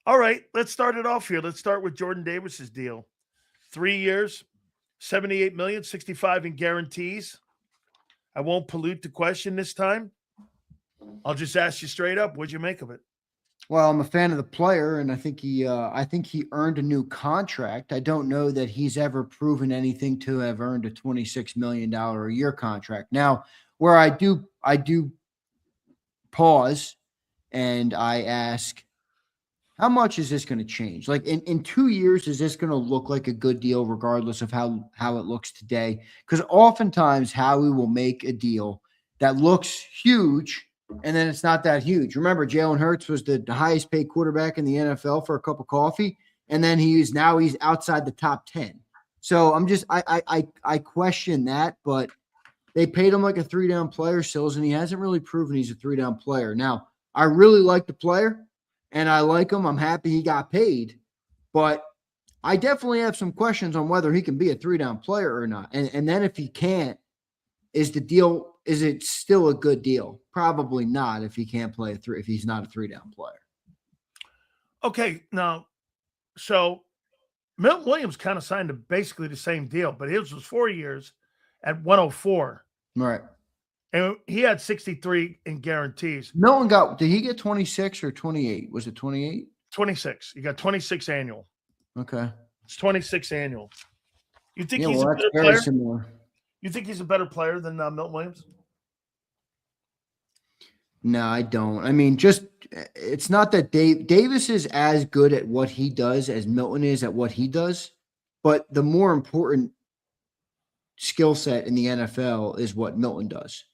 All right, let's start it off here. Let's start with Jordan Davis's deal. 3 years, 78 million, 65 in guarantees. I won't pollute the question this time. I'll just ask you straight up, what'd you make of it? Well, I'm a fan of the player, and I think he earned a new contract. I don't know that he's ever proven anything to have earned a $26 million a year contract. Now, where I do pause and I ask, how much is this going to change? Like in 2 years, is this going to look like a good deal, regardless of how it looks today? Because oftentimes, Howie will make a deal that looks huge, and then it's not that huge. Remember, Jalen Hurts was the highest paid quarterback in the NFL for a cup of coffee, and then he's outside the top 10. So I question that, but they paid him like a 3-down player, Sills, and he hasn't really proven he's a 3-down player. Now, I really like the player and I like him. I'm happy he got paid, but I definitely have some questions on whether he can be a 3-down player or not. And then if he can't, is it still a good deal? Probably not if he can't play if he's not a 3-down player. Okay, now, so Milton Williams kind of signed basically the same deal, but his was 4 years at 104. Right. And he had 63 in guarantees. Did he get 26 or 28? Was it 28? 26. You got 26 annual. Okay. It's 26 annual. You think he's a better very player? Similar. You think he's a better player than Milton Williams? No, I don't. I mean, it's not that Davis is as good at what he does as Milton is at what he does, but the more important skill set in the NFL is what Milton does.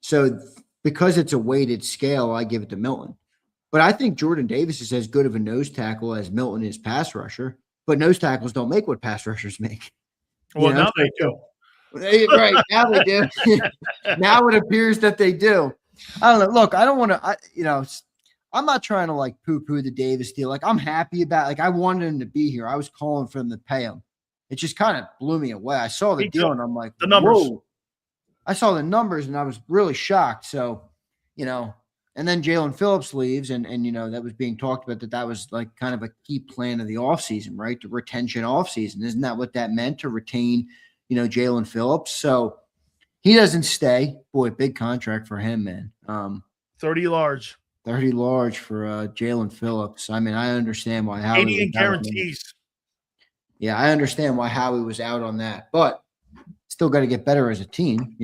So because it's a weighted scale, I give it to Milton. But I think Jordan Davis is as good of a nose tackle as Milton is pass rusher, but nose tackles don't make what pass rushers make. Well, now they do. Right, now they do. Now it appears that they do. I don't know. Look, I don't want to, I'm not trying to like poo-poo the Davis deal. Like I'm happy about, like I wanted him to be here. I was calling for him to pay him. It just kind of blew me away. I saw the deal and I'm like, the numbers. Whoa. I saw the numbers and I was really shocked. So, and then Jalen Phillips leaves and that was being talked about that was like kind of a key plan of the offseason, right? The retention offseason. Isn't that what that meant, to retain, Jalen Phillips? So he doesn't stay. Boy, big contract for him, man. 30 large. 30 large for Jalen Phillips. I mean, I understand why Howie 80 in guarantees. Yeah, I understand why Howie was out on that, but still got to get better as a team.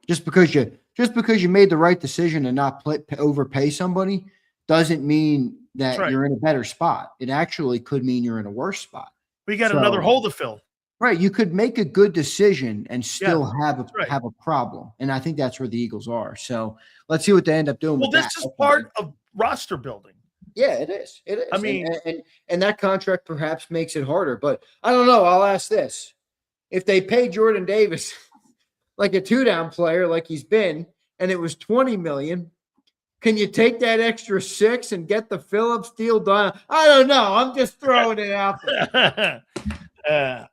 Just because you made the right decision and not overpay somebody doesn't mean that you're in a better spot. It actually could mean you're in a worse spot. We got another hole to fill. Right, you could make a good decision and still have a problem, and I think that's where the Eagles are. So let's see what they end up doing. Well, this is part of roster building. Yeah, it is. It is. I mean, and that contract perhaps makes it harder, but I don't know. I'll ask this: if they pay Jordan Davis like a 2-down player, like he's been, and it was $20 million, can you take that extra 6 and get the Phillips deal done? I don't know. I'm just throwing it out there.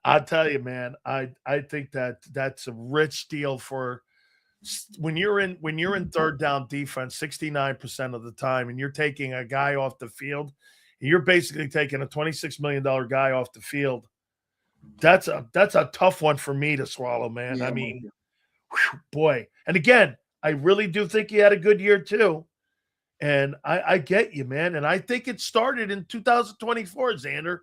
I'll tell you, man. I think that's a rich deal for when you're in third down defense 69% of the time, and you're taking a guy off the field. You're basically taking a $26 million guy off the field. That's a tough one for me to swallow, man. Yeah, I mean, boy. And again, I really do think he had a good year too. And I get you, man. And I think it started in 2024, Zander,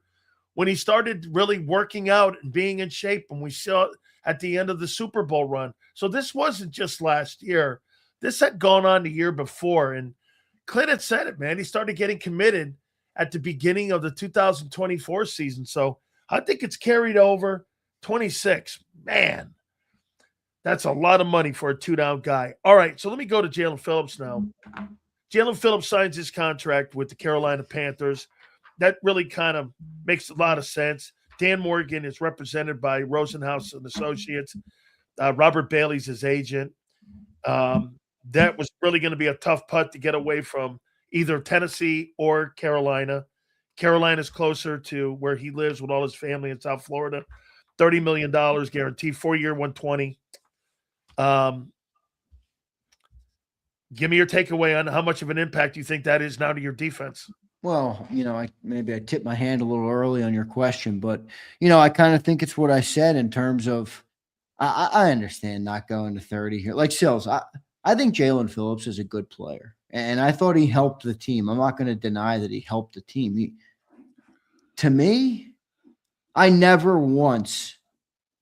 when he started really working out and being in shape, and we saw it at the end of the Super Bowl run. So this wasn't just last year. This had gone on the year before. And Clint had said it, man. He started getting committed at the beginning of the 2024 season. So I think it's carried over. 26. Man, that's a lot of money for a 2-down guy. All right, so let me go to Jalen Phillips now. Jalen Phillips signs his contract with the Carolina Panthers. That really kind of makes a lot of sense. Dan Morgan is represented by Rosenhaus and Associates. Robert Bailey's his agent. That was really going to be a tough putt to get away from either Tennessee or Carolina. Carolina's closer to where he lives with all his family in South Florida. $30 million guaranteed, 4-year, 120. Give me your takeaway on how much of an impact you think that is now to your defense. Well, maybe I tipped my hand a little early on your question, but I kind of think it's what I said in terms of I understand not going to 30 here. Like Sills, I think Jalen Phillips is a good player, and I thought he helped the team. I'm not going to deny that he helped the team. To me, I never once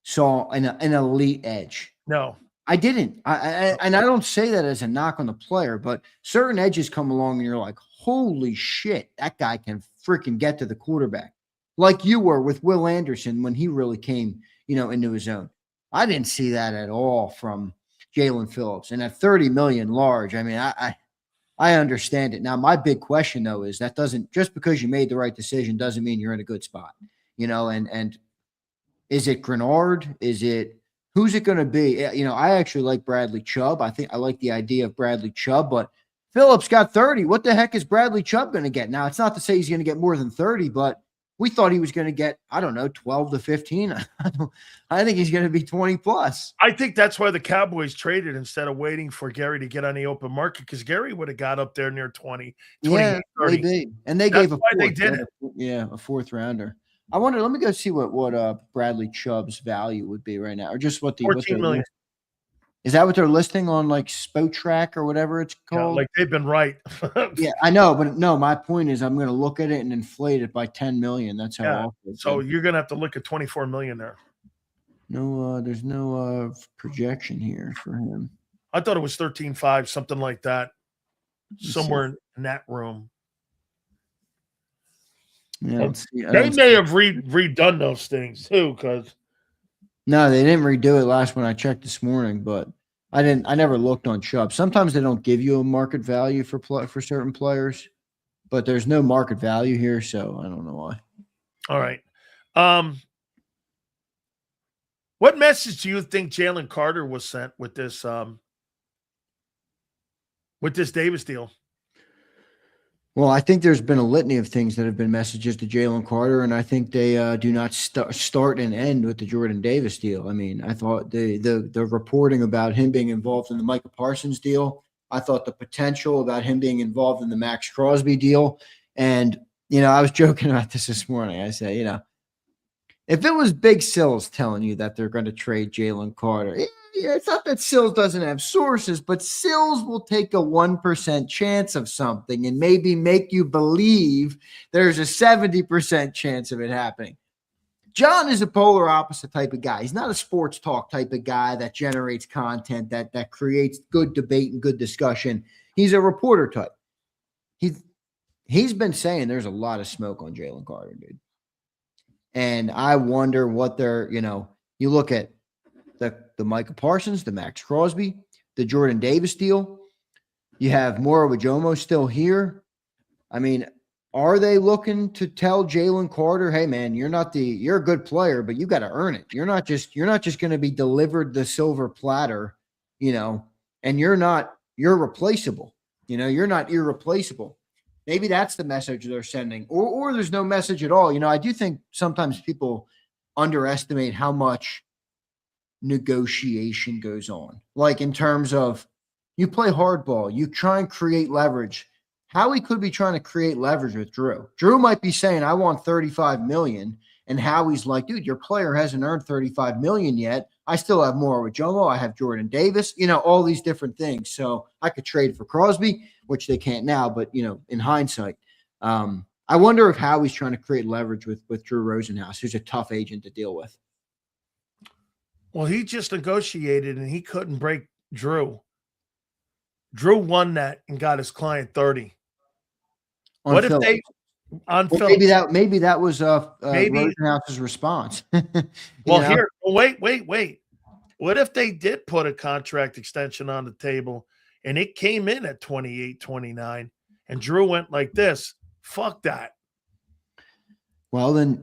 saw an elite edge. No. I didn't. And I don't say that as a knock on the player, but certain edges come along and you're like, holy shit, that guy can freaking get to the quarterback. Like you were with Will Anderson when he really came, into his own. I didn't see that at all from Jalen Phillips. And at 30 million large, I mean, I understand it. Now, my big question though is that doesn't just because you made the right decision doesn't mean you're in a good spot, and is it Grenard? Is it who's it going to be? I actually like Bradley Chubb. I think I like the idea of Bradley Chubb, but Phillips got 30. What the heck is Bradley Chubb going to get? Now, it's not to say he's going to get more than 30, but we thought he was going to get, I don't know, 12 to 15. I think he's going to be 20 plus. I think that's why the Cowboys traded instead of waiting for Gary to get on the open market, because Gary would have got up there near 20, 28, 30. Maybe. And they That's gave a why fourth, they did it. a fourth rounder. I wonder, let me go see what Bradley Chubb's value would be right now, or just what 14 million. Is that what they're listing on like Spotrac or whatever it's Yeah, called? like they've been right. Yeah, I know, but no, my point is I'm going to look at it and inflate it by 10 million. That's how. Yeah. So you're going to have to look at 24 million there. No, there's no projection here for him. I thought it was 13.5, something like that, somewhere in that room. Yeah, they may have redone those things too, because no, they didn't redo it last when I checked this morning, but I never looked on Chubb. Sometimes they don't give you a market value for certain players, but there's no market value here, so I don't know why. All right. What message do you think Jalen Carter was sent with this Davis deal? Well, I think there's been a litany of things that have been messages to Jalen Carter, and I think they do not start and end with the Jordan Davis deal. I mean, I thought the reporting about him being involved in the Micah Parsons deal, I thought the potential about him being involved in the Max Crosby deal, and I was joking about this morning. I said, if it was Big Sills telling you that they're going to trade Jalen Carter, it's not that Sills doesn't have sources, but Sills will take a 1% chance of something and maybe make you believe there's a 70% chance of it happening. John is a polar opposite type of guy. He's not a sports talk type of guy that generates content, that creates good debate and good discussion. He's a reporter type. He's been saying there's a lot of smoke on Jalen Carter, dude. And I wonder what they're, you look at the Micah Parsons, the Max Crosby, the Jordan Davis deal. You have Moro Ojomo still here. I mean, are they looking to tell Jalen Carter, hey man, you're a good player, but you got to earn it. You're not just going to be delivered the silver platter, and you're replaceable. You're not irreplaceable. Maybe that's the message they're sending, or there's no message at all. I do think sometimes people underestimate how much negotiation goes on. Like in terms of you play hardball, you try and create leverage. Howie could be trying to create leverage with Drew. Drew might be saying, I want 35 million. And Howie's like, dude, your player hasn't earned 35 million yet. I still have more with Jomo. I have Jordan Davis, all these different things. So I could trade for Crosby, which they can't now, but in hindsight, I wonder if Howie's trying to create leverage with Drew Rosenhaus, who's a tough agent to deal with. Well, he just negotiated and he couldn't break Drew. Drew won that and got his client 30. What if they on well, maybe that was Rosenhaus's response. Here, wait. What if they did put a contract extension on the table and it came in at 28, 29 and Drew went like this? Fuck that. Well, then